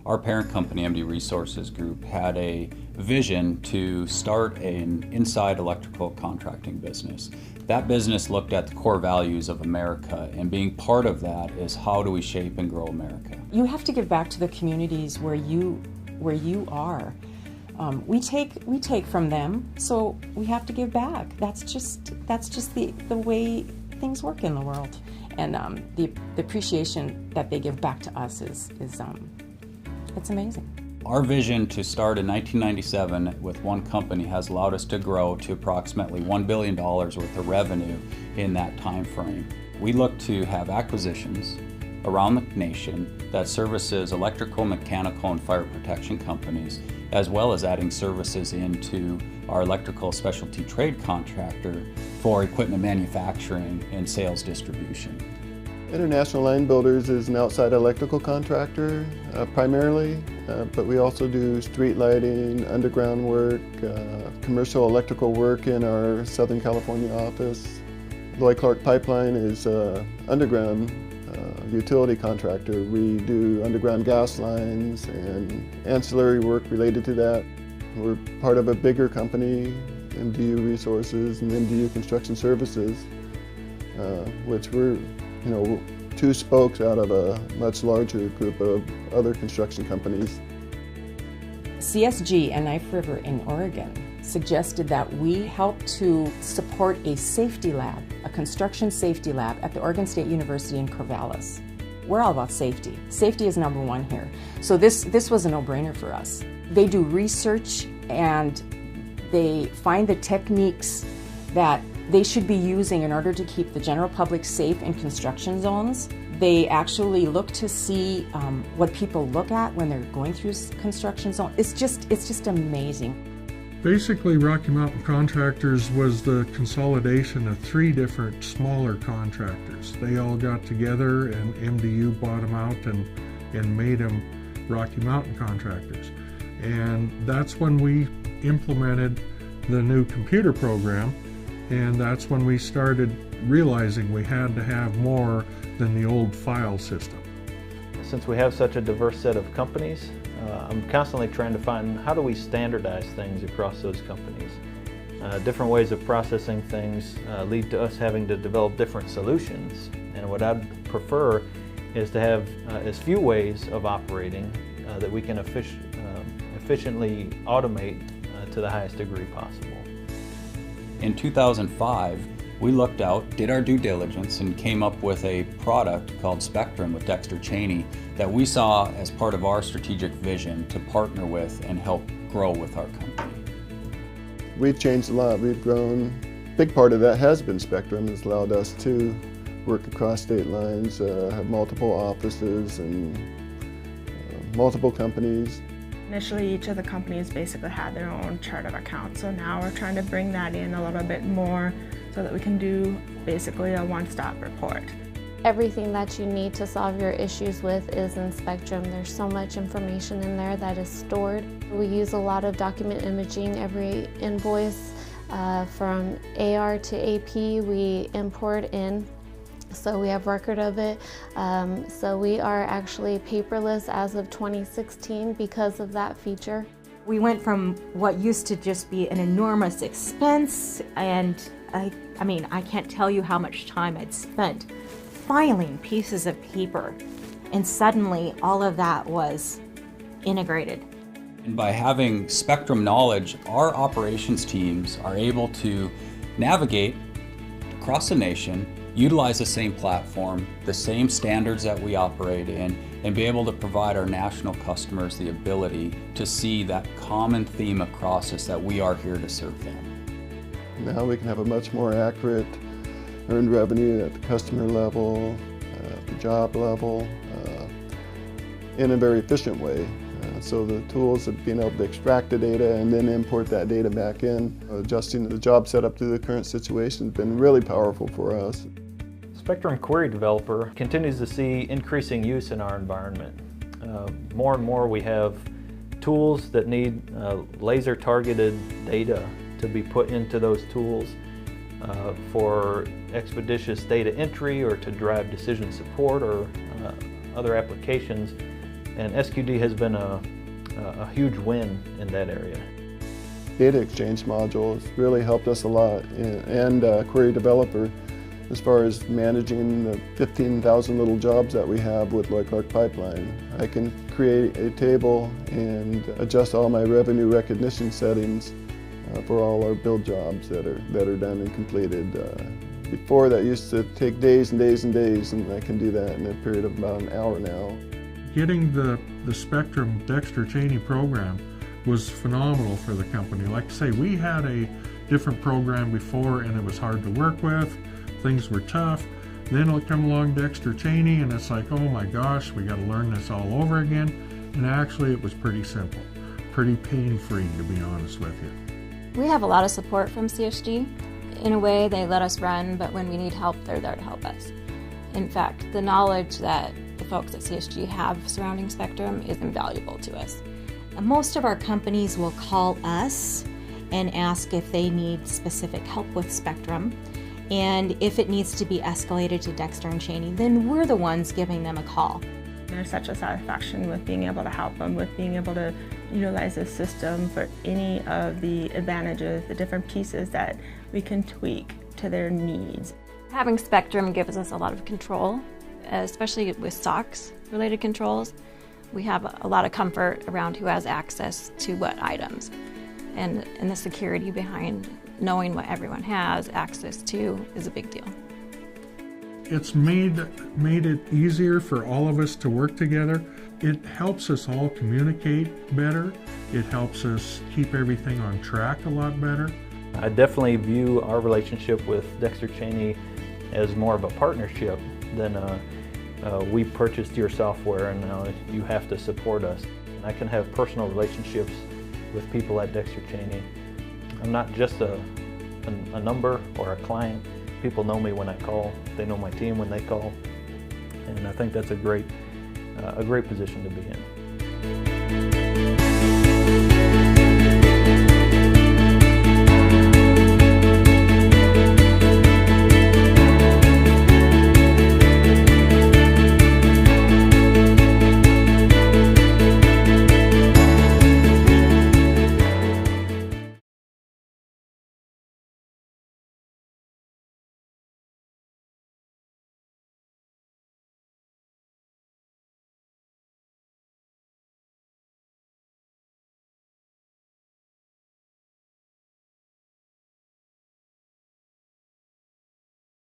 Our parent company, MDU Resources Group, had a vision to start an inside electrical contracting business. That business looked at the core values of America, and being part of that is how do we shape and grow America. You have to give back to the communities where you are. We take from them, so we have to give back. That's just the way things work in the world, and the appreciation that they give back to us is it's amazing. Our vision to start in 1997 with one company has allowed us to grow to approximately $1 billion worth of revenue in that time frame. We look to have acquisitions around the nation that services electrical, mechanical, and fire protection companies, as well as adding services into our electrical specialty trade contractor for equipment manufacturing and sales distribution. International Line Builders is an outside electrical contractor primarily, but we also do street lighting, underground work, commercial electrical work in our Southern California office. Lloyd Clark Pipeline is underground utility contractor. We do underground gas lines and ancillary work related to that. We're part of a bigger company, MDU Resources and MDU Construction Services, which we're two spokes out of a much larger group of other construction companies. CSG and Knife River in Oregon suggested that we help to support a safety lab, a construction safety lab at the Oregon State University in Corvallis. We're all about safety. Safety is number one here. So this was a no-brainer for us. They do research and they find the techniques that they should be using in order to keep the general public safe in construction zones. They actually look to see what people look at when they're going through construction zones. It's just amazing. Basically, Rocky Mountain Contractors was the consolidation of 3 different smaller contractors. They all got together and MDU bought them out and made them Rocky Mountain Contractors. And that's when we implemented the new computer program, and that's when we started realizing we had to have more than the old file system. Since we have such a diverse set of companies, I'm constantly trying to find how do we standardize things across those companies. Different ways of processing things lead to us having to develop different solutions, and what I'd prefer is to have as few ways of operating that we can efficiently automate to the highest degree possible. In 2005, we looked out, did our due diligence, and came up with a product called Spectrum with Dexter Chaney that we saw as part of our strategic vision to partner with and help grow with our company. We've changed a lot. We've grown. A big part of that has been Spectrum. It's allowed us to work across state lines, have multiple offices and multiple companies. Initially, each of the companies basically had their own chart of accounts, so now we're trying to bring that in a little bit more so that we can do basically a one-stop report. Everything that you need to solve your issues with is in Spectrum. There's so much information in there that is stored. We use a lot of document imaging. Every invoice from AR to AP we import in, so we have record of it. So we are actually paperless as of 2016 because of that feature. We went from what used to just be an enormous expense, and I mean, I can't tell you how much time I'd spent filing pieces of paper, and suddenly all of that was integrated. And by having Spectrum knowledge, our operations teams are able to navigate across the nation, utilize the same platform, the same standards that we operate in, and be able to provide our national customers the ability to see that common theme across us that we are here to serve them. Now we can have a much more accurate earned revenue at the customer level, at the job level, in a very efficient way. So the tools of being able to extract the data and then import that data back in, adjusting the job setup to the current situation has been really powerful for us. Spectrum Query Developer continues to see increasing use in our environment. More and more we have tools that need laser-targeted data to be put into those tools for expeditious data entry or to drive decision support or other applications. And SQD has been a huge win in that area. Data exchange modules really helped us a lot, and Query Developer as far as managing the 15,000 little jobs that we have with Lloyd Clark Pipeline. I can create a table and adjust all my revenue recognition settings for all our build jobs that are done and completed. Before, that used to take days and days and days, and I can do that in a period of about an hour now. Getting the Spectrum Dexter Chaney program was phenomenal for the company. Like I say, we had a different program before and it was hard to work with. Things were tough. Then it'll come along Dexter Chaney and it's like, oh my gosh, we got to learn this all over again. And actually it was pretty simple, pretty pain-free, to be honest with you. We have a lot of support from CSG. In a way, they let us run, but when we need help, they're there to help us. In fact, the knowledge that the folks at CSG have surrounding Spectrum is invaluable to us. Most of our companies will call us and ask if they need specific help with Spectrum. And if it needs to be escalated to Dexter and Chaney, then we're the ones giving them a call. There's such a satisfaction with being able to help them, with being able to utilize this system for any of the advantages, the different pieces that we can tweak to their needs. Having Spectrum gives us a lot of control, especially with SOX related controls. We have a lot of comfort around who has access to what items, and the security behind knowing what everyone has access to is a big deal. It's made it easier for all of us to work together. It helps us all communicate better. It helps us keep everything on track a lot better. I definitely view our relationship with Dexter Chaney as more of a partnership than we purchased your software and now you have to support us. I can have personal relationships with people at Dexter Chaney. I'm not just a number or a client. People know me when I call. They know my team when they call. And I think that's a great position to be in.